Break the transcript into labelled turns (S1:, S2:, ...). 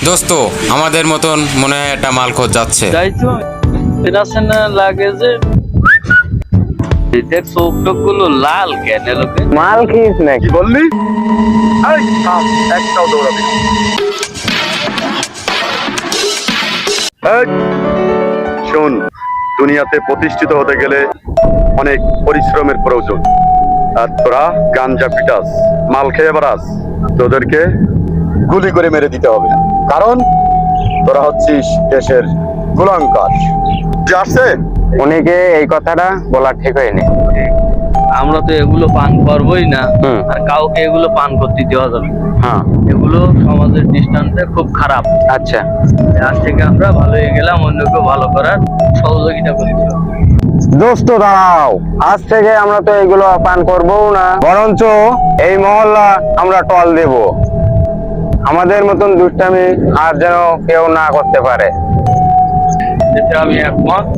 S1: দোস্ত আমাদের মতন মনে হয় একটা মালখোঁজ যাচ্ছে।
S2: তাই তো না লাগে যে দেখ চোখ টোক গুলো লাল কেন লোকে
S3: মাল খেয়েছ নাকি?
S4: বললি? এই থাম, একটাও দৌড়াবি না। এই, শোন, দুনিয়াতে প্রতিষ্ঠিত হতে গেলে অনেক পরিশ্রমের প্রয়োজন। আর তোরা গাঞ্জা পিটাস, মাল খেয়ে বেড়াস, তোদেরকে গুলি করে মেরে দিতে হবে, কারণ তোরা হচ্ছিস দেশের কুলাঙ্কার। যে আসছে
S3: উনিকে এই কথাটা বলা ঠিক হয়নি।
S2: আমরা তো এগুলো পান করবোই না,
S3: হুম।
S2: আর কাউকে এগুলো পান করতে দেওয়া যাবে না।
S3: হ্যাঁ,
S2: এগুলো সমাজের দৃষ্টান্তে খুব খারাপ।
S3: আচ্ছা।
S2: আজ থেকে আমরা ভালো হয়ে গেলাম, অন্যকে ভালো করার সহযোগিতা করছি।
S3: দোস্ত দাঁড়াও, আজ থেকে আমরা তো এগুলো পান করবো না, বরঞ্চ এই মহল্লা আমরা টল দেব। আমাদের মতন দুষ্টামি আর যেন কেউ না করতে পারে।
S2: যেটা আমি একমত।